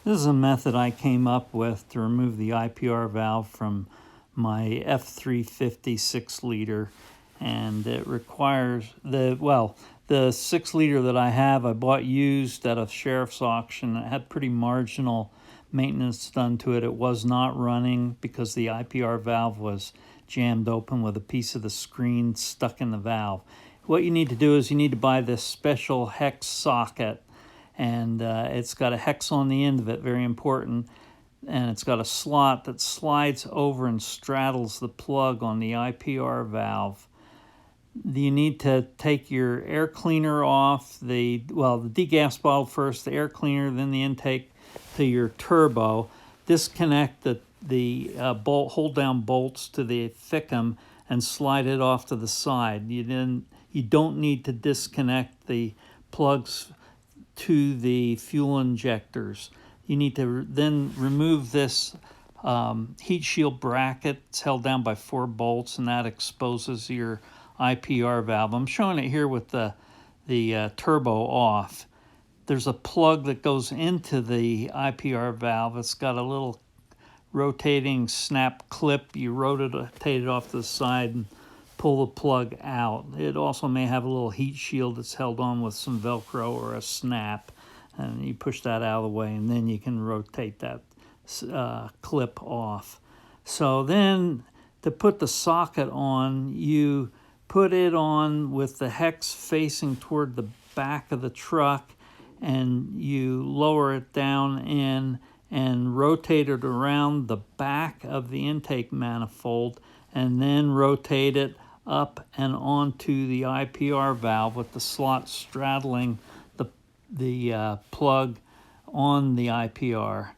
This is a method I came up with to remove the IPR valve from my F350 6-liter, and it requires the 6-liter that I have I bought used at a sheriff's auction. It had pretty marginal maintenance done to it. It was not running because the IPR valve was jammed open with a piece of the screen stuck in the valve. What you need to do is you need to buy this special hex socket, and it's got a hex on the end of it, very important, and it's got a slot that slides over and straddles the plug on the IPR valve. You need to take your air cleaner off, the degas bottle first, the air cleaner, then the intake to your turbo. Disconnect the hold down bolts to the FICM and slide it off to the side. You don't need to disconnect the plugs to the fuel injectors. You need to then remove this heat shield bracket. It's held down by 4 bolts, and that exposes your IPR valve. I'm showing it here with the turbo off. There's a plug that goes into the IPR valve. It's got a little rotating snap clip. You rotate it off to the side and pull the plug out. It also may have a little heat shield that's held on with some Velcro or a snap, and you push that out of the way, and then you can rotate that clip off. So then to put the socket on, you put it on with the hex facing toward the back of the truck, and you lower it down in and rotate it around the back of the intake manifold, and then rotate it up and onto the IPR valve with the slot straddling the plug on the IPR.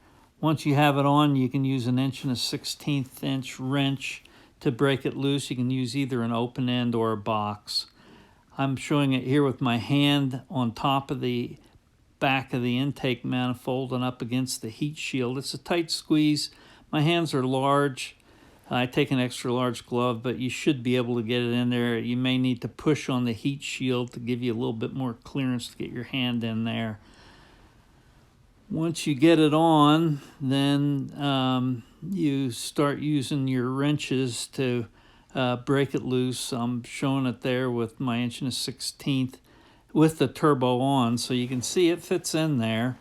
Once you have it on, you can use an 1 1/16 inch wrench to break it loose. You can use either an open end or a box. I'm showing it here with my hand on top of the back of the intake manifold and up against the heat shield. It's a tight squeeze. My hands are large. I take an extra large glove, but you should be able to get it in there. You may need to push on the heat shield to give you a little bit more clearance to get your hand in there. Once you get it on, then you start using your wrenches to break it loose. I'm showing it there with my 1 1/16 with the turbo on, so you can see it fits in there.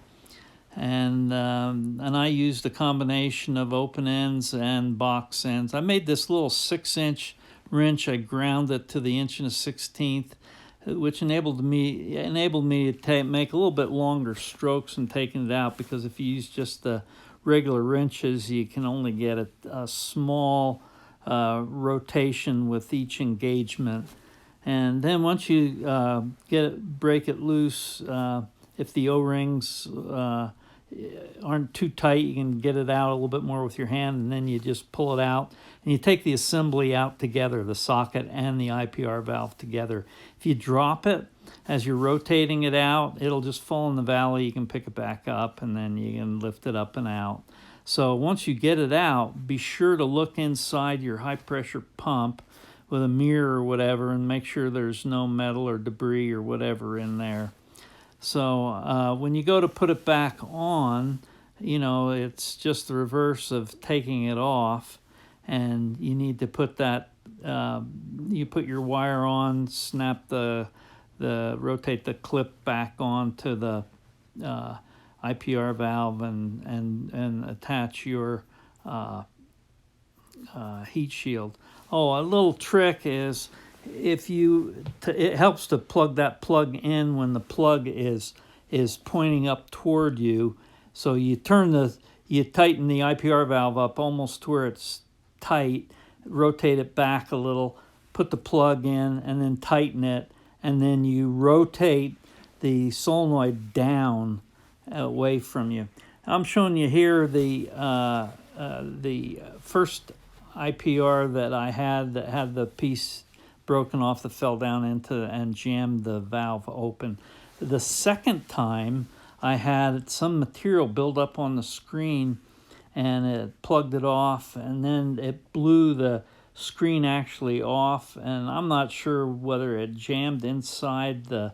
And I used a combination of open ends and box ends. I made this little 6-inch wrench. I ground it to the 1 1/16, which enabled me to make a little bit longer strokes in taking it out, because if you use just the regular wrenches, you can only get a small rotation with each engagement. And then once you break it loose, if the O-rings aren't too tight, you can get it out a little bit more with your hand, and then you just pull it out, and you take the assembly out together, the socket and the IPR valve together. If you drop it as you're rotating it out, it'll just fall in the valley. You can pick it back up, and then you can lift it up and out. So once you get it out, be sure to look inside your high pressure pump with a mirror or whatever, and make sure there's no metal or debris or whatever in there. So when you go to put it back on, it's just the reverse of taking it off, and you need to put that, you put your wire on, snap rotate the clip back onto the IPR valve, and attach your heat shield. Oh, a little trick is, it helps to plug that plug in when the plug is pointing up toward you. So you tighten the IPR valve up almost to where it's tight, rotate it back a little, put the plug in, and then tighten it, and then you rotate the solenoid down away from you. I'm showing you here the first IPR that I had that had the piece broken off that fell down into and jammed the valve open. The second time, I had some material build up on the screen, and it plugged it off, and then it blew the screen actually off, and I'm not sure whether it jammed inside the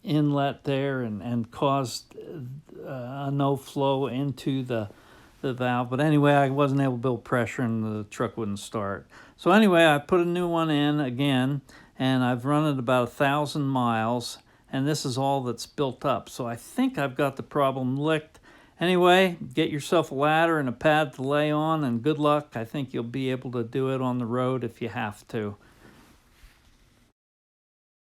inlet there and caused a no flow into the valve. But anyway, I wasn't able to build pressure and the truck wouldn't start. So anyway, I put a new one in again, and I've run it about 1,000 miles, and this is all that's built up. So I think I've got the problem licked. Anyway, get yourself a ladder and a pad to lay on, and good luck. I think you'll be able to do it on the road if you have to.